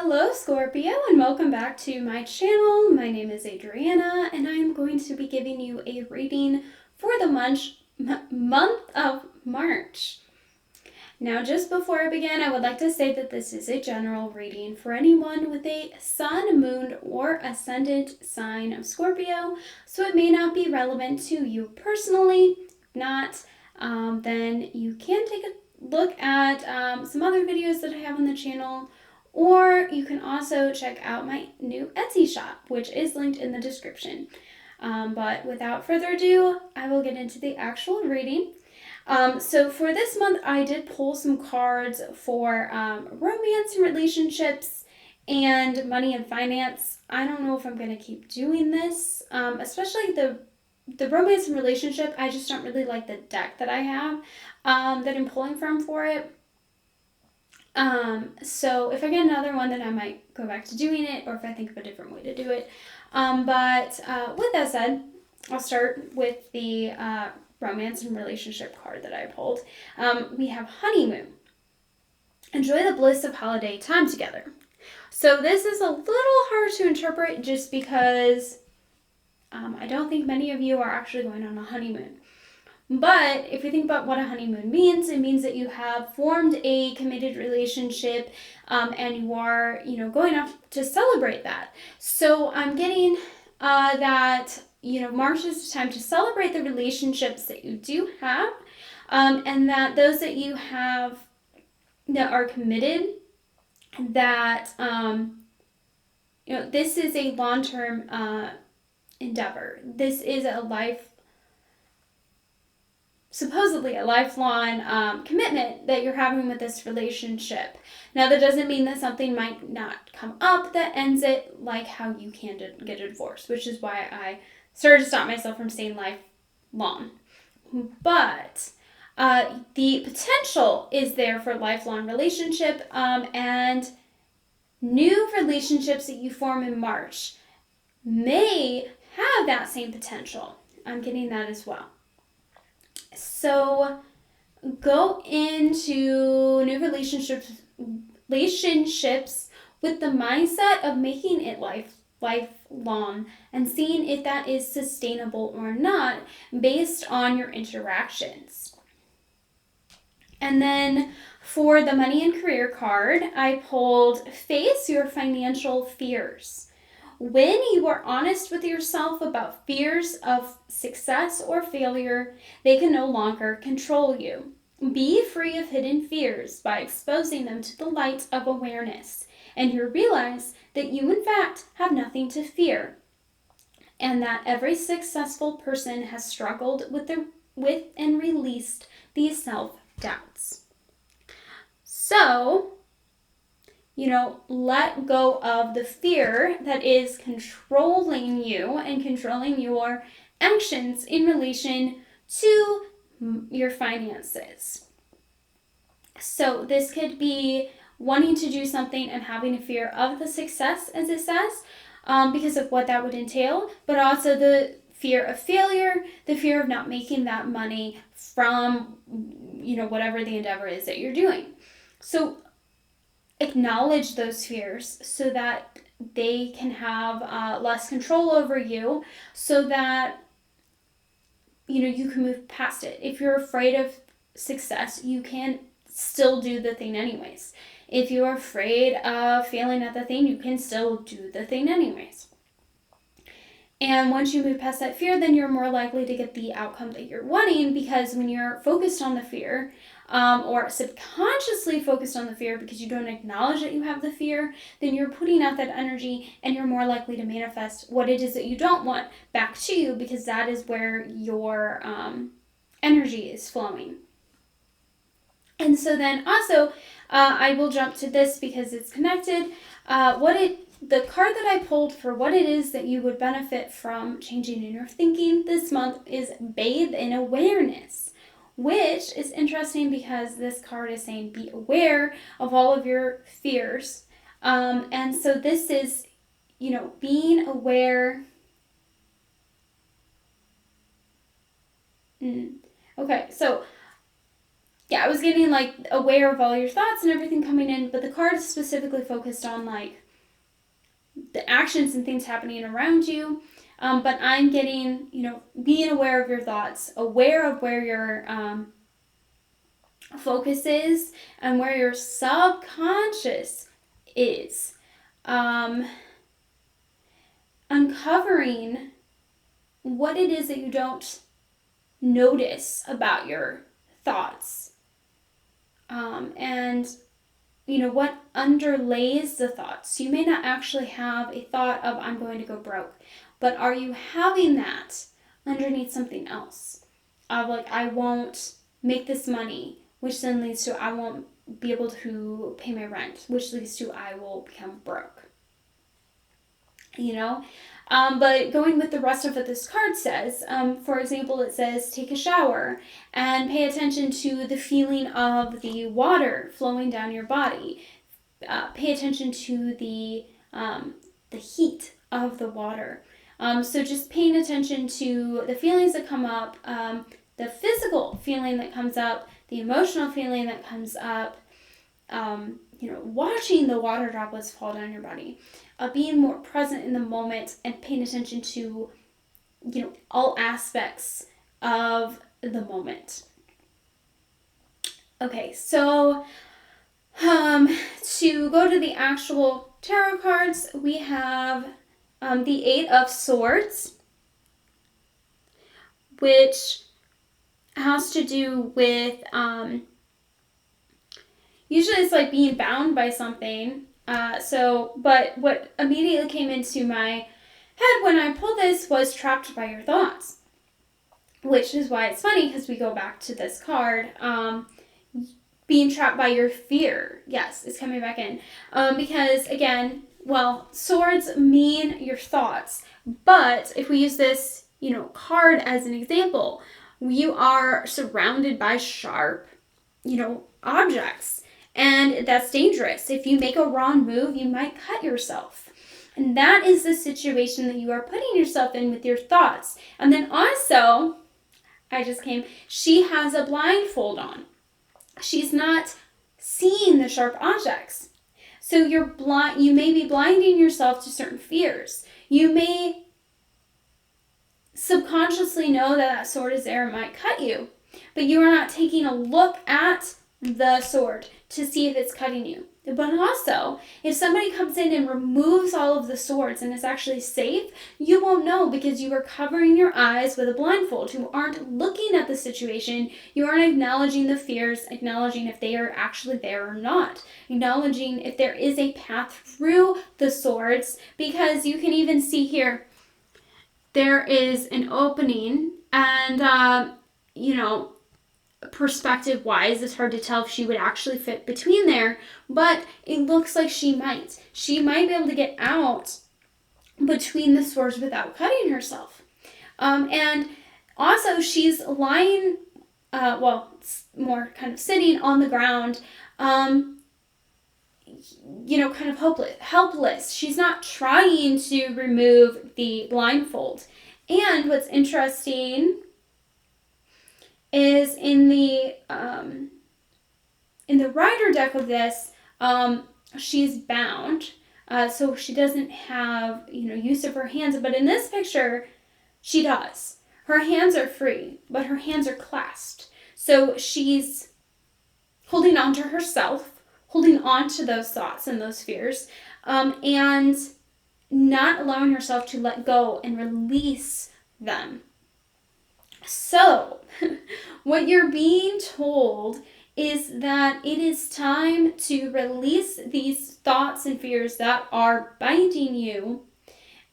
Hello Scorpio and welcome back to my channel. My name is Adriana and I am going to be giving you a reading for the month of March. Now just before I begin, I would like to say that this is a general reading for anyone with a sun, moon, or ascendant sign of Scorpio, so it may not be relevant to you personally. If not, then you can take a look at some other videos that I have on the channel. Or you can also check out my new Etsy shop, which is linked in the description. But without further ado, I will get into the actual reading. So for this month, I did pull some cards for romance and relationships and money and finance. I don't know if I'm going to keep doing this, especially the romance and relationship. I just don't really like the deck that I have that I'm pulling from for it. So if I get another one, then I might go back to doing it, or if I think of a different way to do it. But with that said, I'll start with the romance and relationship card that I pulled. We have honeymoon. Enjoy the bliss of holiday time together. So this is a little hard to interpret just because I don't think many of you are actually going on a honeymoon. But if you think about what a honeymoon means, it means that you have formed a committed relationship and you are, going off to celebrate that. So I'm getting that, March is the time to celebrate the relationships that you do have and that those that you have that are committed, that, this is a long-term endeavor. This is supposedly a lifelong commitment that you're having with this relationship. Now, that doesn't mean that something might not come up that ends it, like how you can get a divorce, which is why I started to stop myself from saying lifelong. But the potential is there for a lifelong relationship and new relationships that you form in March may have that same potential. I'm getting that as well. So go into new relationships with the mindset of making it lifelong and seeing if that is sustainable or not based on your interactions. And then for the money and career card, I pulled face your financial fears. When you are honest with yourself about fears of success or failure, they can no longer control you. Be free of hidden fears by exposing them to the light of awareness, and you'll realize that you, in fact, have nothing to fear, and that every successful person has struggled with and released these self-doubts. So, let go of the fear that is controlling you and controlling your actions in relation to your finances. So this could be wanting to do something and having a fear of the success, as it says, because of what that would entail, but also the fear of failure, the fear of not making that money from, whatever the endeavor is that you're doing. So acknowledge those fears so that they can have less control over you, so that you can move past it. If you're afraid of success, you can still do the thing anyways. If you're afraid of failing at the thing, you can still do the thing anyways. And once you move past that fear, then you're more likely to get the outcome that you're wanting, because when you're focused on the fear, or subconsciously focused on the fear because you don't acknowledge that you have the fear, then you're putting out that energy and you're more likely to manifest what it is that you don't want back to you, because that is where your energy is flowing. And so then also, I will jump to this because it's connected. The card that I pulled for what it is that you would benefit from changing in your thinking this month is Bathe in Awareness, which is interesting because this card is saying be aware of all of your fears. And so this is, being aware. Okay, so I was getting like aware of all your thoughts and everything coming in, but the card is specifically focused on like the actions and things happening around you. But I'm getting, being aware of your thoughts, aware of where your focus is and where your subconscious is. Uncovering what it is that you don't notice about your thoughts. And what underlays the thoughts. You may not actually have a thought of I'm going to go broke, but are you having that underneath something else? Of like, I won't make this money, which then leads to I won't be able to pay my rent, which leads to I will become broke. But going with the rest of what this card says, for example, it says take a shower and pay attention to the feeling of the water flowing down your body. Pay attention to the heat of the water. So just paying attention to the feelings that come up, the physical feeling that comes up, the emotional feeling that comes up, watching the water droplets fall down your body. Being more present in the moment and paying attention to, all aspects of the moment. Okay, so to go to the actual tarot cards, we have the Eight of Swords, which has to do with, usually it's like being bound by something. But what immediately came into my head when I pulled this was trapped by your thoughts, which is why it's funny because we go back to this card, being trapped by your fear. Yes, it's coming back in. Because again, swords mean your thoughts, but if we use this, card as an example, you are surrounded by sharp, objects. And that's dangerous. If you make a wrong move, you might cut yourself. And that is the situation that you are putting yourself in with your thoughts. And then also, she has a blindfold on. She's not seeing the sharp objects. So you may be blinding yourself to certain fears. You may subconsciously know that sword is there and might cut you, but you are not taking a look at the sword to see if it's cutting you. But also, if somebody comes in and removes all of the swords and it's actually safe, you won't know because you are covering your eyes with a blindfold. You aren't looking at the situation. You aren't acknowledging the fears, acknowledging if they are actually there or not, acknowledging if there is a path through the swords, because you can even see here, there is an opening and, perspective wise, it's hard to tell if she would actually fit between there, but it looks like she might be able to get out between the swords without cutting herself. And also she's lying, more kind of sitting on the ground, kind of helpless. She's not trying to remove the blindfold. And what's interesting is in the rider deck of this, she's bound, so she doesn't have use of her hands. But in this picture, she does. Her hands are free, but her hands are clasped. So she's holding on to herself, holding on to those thoughts and those fears, and not allowing herself to let go and release them. So, what you're being told is that it is time to release these thoughts and fears that are binding you.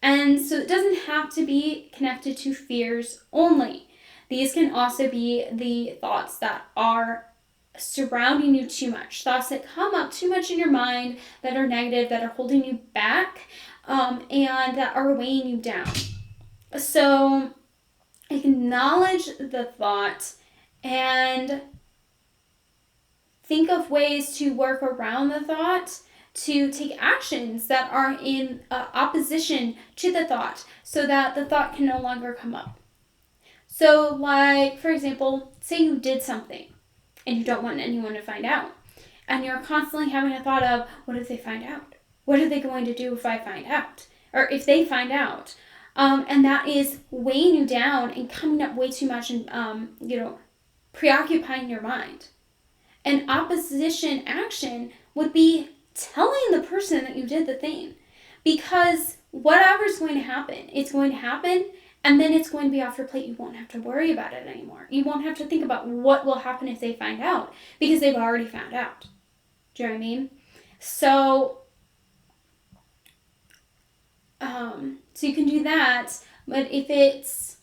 And so it doesn't have to be connected to fears only. These can also be the thoughts that are surrounding you too much, thoughts that come up too much in your mind, that are negative, that are holding you back, and that are weighing you down. So acknowledge the thought and think of ways to work around the thought, to take actions that are in opposition to the thought so that the thought can no longer come up. So like, for example, say you did something and you don't want anyone to find out. And you're constantly having a thought of, what if they find out? What are they going to do if I find out? Or if they find out? And that is weighing you down and coming up way too much and, preoccupying your mind. An opposition action would be telling the person that you did the thing. Because whatever's going to happen, it's going to happen, and then it's going to be off your plate. You won't have to worry about it anymore. You won't have to think about what will happen if they find out, because they've already found out. Do you know what I mean? So you can do that, but if it's,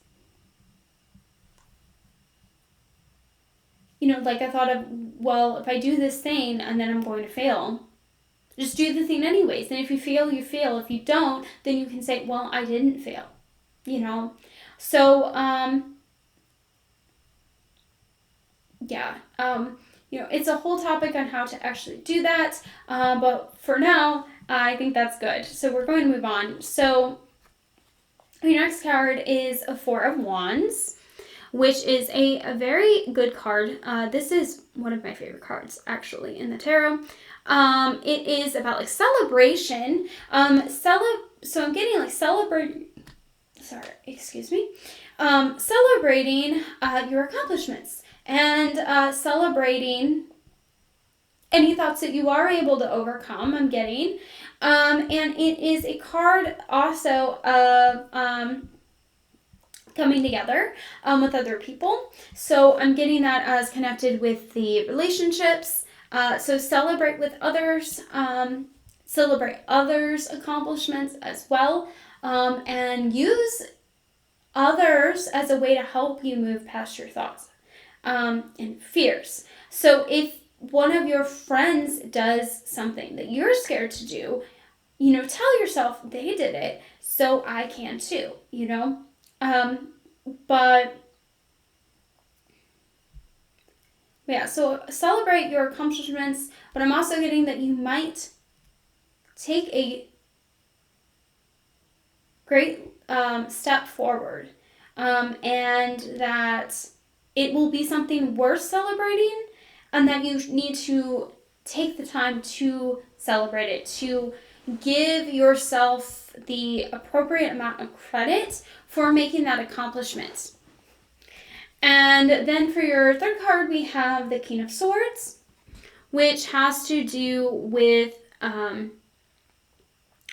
like I thought of, well, if I do this thing and then I'm going to fail, just do the thing anyways. And if you fail, you fail. If you don't, then you can say, well, I didn't fail, So, it's a whole topic on how to actually do that. But for now, I think that's good. So we're going to move on. So your next card is a Four of Wands, which is a very good card. This is one of my favorite cards, actually, in the tarot. It is about, celebration. So I'm getting, celebrating your accomplishments and celebrating any thoughts that you are able to overcome, I'm getting. And it is a card also of coming together with other people. So I'm getting that as connected with the relationships. So celebrate with others, celebrate others' accomplishments as well, and use others as a way to help you move past your thoughts and fears. So if one of your friends does something that you're scared to do, tell yourself they did it, so I can too, so celebrate your accomplishments, but I'm also getting that you might take a great step forward, and that it will be something worth celebrating, and that you need to take the time to celebrate it, to give yourself the appropriate amount of credit for making that accomplishment. And then for your third card, we have the King of Swords, which has to do with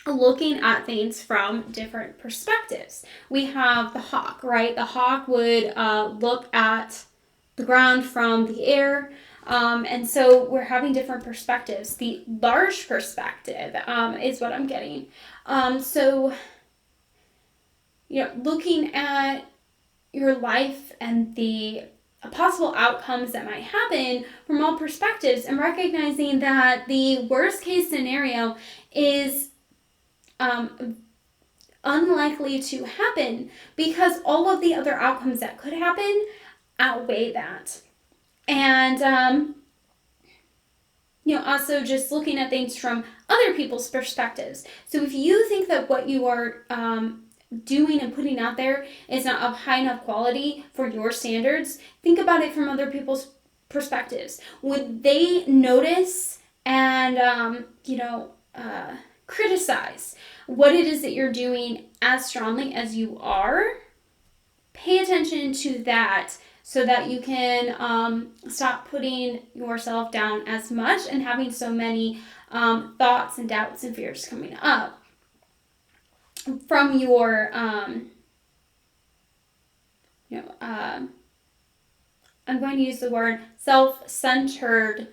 looking at things from different perspectives. We have the hawk, right? The hawk would look at the ground from the air. And so we're having different perspectives. The large perspective is what I'm getting. Looking at your life and the possible outcomes that might happen from all perspectives, and recognizing that the worst case scenario is unlikely to happen, because all of the other outcomes that could happen outweigh that. And also just looking at things from other people's perspectives. So if you think that what you are doing and putting out there is not of high enough quality for your standards, think about it from other people's perspectives. Would they notice and criticize what it is that you're doing as strongly as you are? Pay attention to that, so that you can stop putting yourself down as much and having so many thoughts and doubts and fears coming up from your, I'm going to use the word self-centered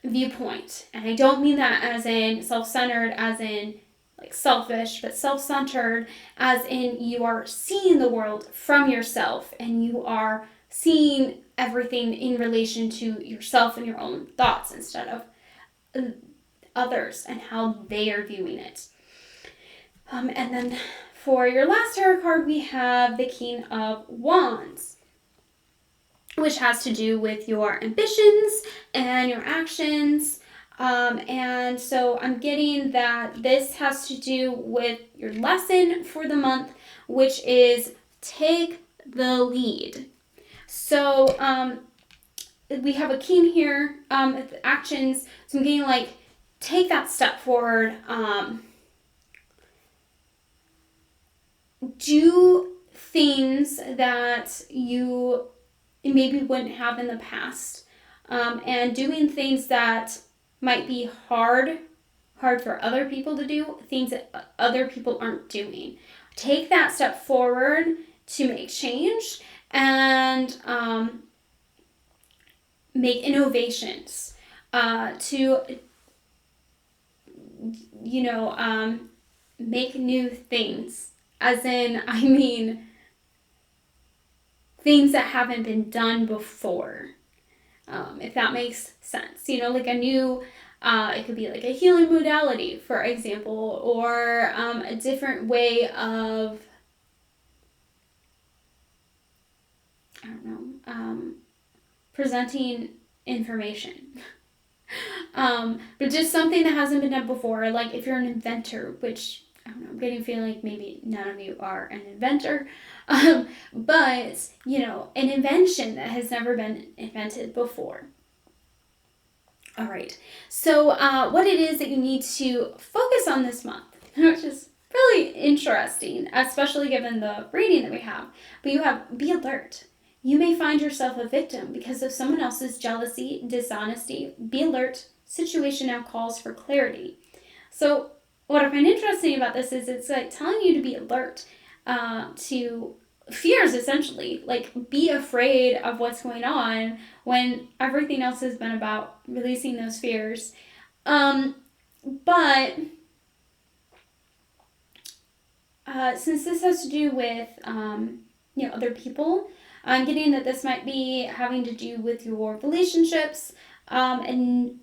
viewpoint. And I don't mean that as in self-centered, as in like selfish, but self-centered as in you are seeing the world from yourself, and you are seeing everything in relation to yourself and your own thoughts instead of others and how they are viewing it. And then for your last tarot card, we have the King of Wands, which has to do with your ambitions and your actions. And so I'm getting that this has to do with your lesson for the month, which is take the lead. So we have a king here with actions. So I'm getting like, take that step forward. Do things that you maybe wouldn't have in the past. And doing things that might be hard for other people to do, things that other people aren't doing. Take that step forward to make change and make innovations, to, make new things. As in, I mean, things that haven't been done before. If that makes sense. Like a new, it could be like a healing modality, for example, or a different way of, I don't know, presenting information. But just something that hasn't been done before. Like if you're an inventor, which, I don't know, I'm getting a feeling like maybe none of you are an inventor. But, an invention that has never been invented before. All right. So what it is that you need to focus on this month, which is really interesting, especially given the reading that we have. But you have, be alert. You may find yourself a victim because of someone else's jealousy, dishonesty. Be alert. Situation now calls for clarity. So what I find interesting about this is it's like telling you to be alert to fears, essentially. Like, be afraid of what's going on when everything else has been about releasing those fears. But since this has to do with other people, I'm getting that this might be having to do with your relationships. And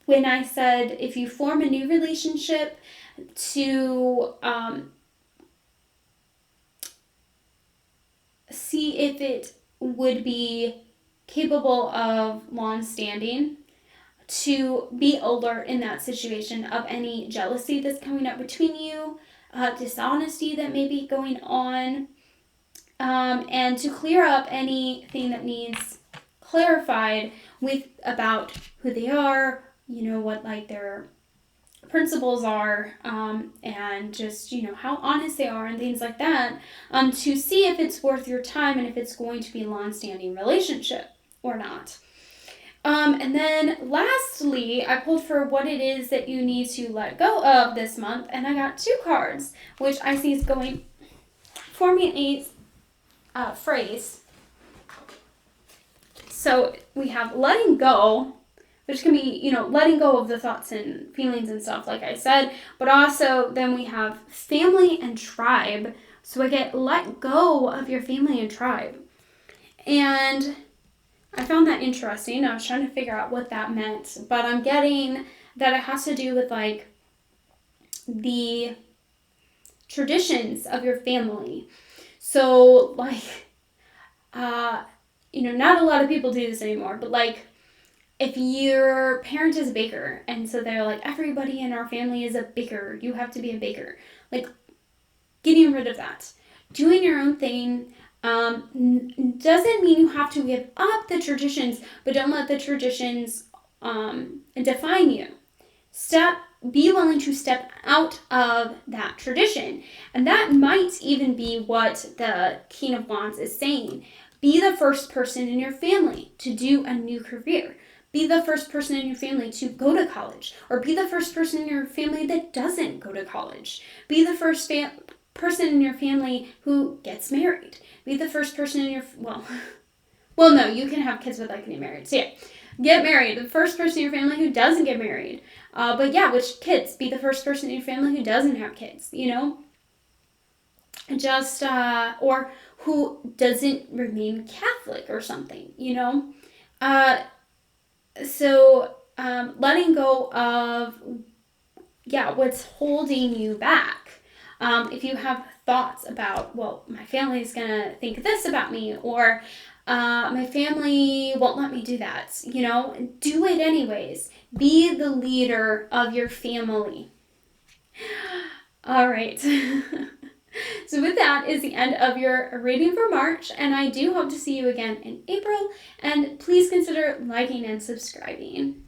when I said if you form a new relationship, to see if it would be capable of long-standing, to be alert in that situation of any jealousy that's coming up between you, dishonesty that may be going on, and to clear up anything that needs clarified about who they are, what like their principles are, and just how honest they are and things like that, to see if it's worth your time and if it's going to be a long-standing relationship or not. And then lastly, I pulled for what it is that you need to let go of this month, and I got 2 cards, which I see is forming a phrase. So we have letting go, which can be, letting go of the thoughts and feelings and stuff, like I said. But also then we have family and tribe. So I get let go of your family and tribe. And I found that interesting. I was trying to figure out what that meant. But I'm getting that it has to do with, like, the traditions of your family. So, like, not a lot of people do this anymore. But, like, if your parent is a baker, and so they're like, everybody in our family is a baker, you have to be a baker. Like, getting rid of that. Doing your own thing doesn't mean you have to give up the traditions, but don't let the traditions define you. Be willing to step out of that tradition. And that might even be what the King of Wands is saying. Be the first person in your family to do a new career. Be the first person in your family to go to college, or be the first person in your family that doesn't go to college. Be the first person in your family who gets married. Be the first person in your, no, you can have kids without getting married. So yeah, get married. The first person in your family who doesn't get married. But yeah, which kids? Be the first person in your family who doesn't have kids, Just, or who doesn't remain Catholic or something, So, letting go of, what's holding you back. If you have thoughts about, my family's going to think this about me, or my family won't let me do that, do it anyways. Be the leader of your family. All right. So with that is the end of your reading for March, and I do hope to see you again in April, and please consider liking and subscribing.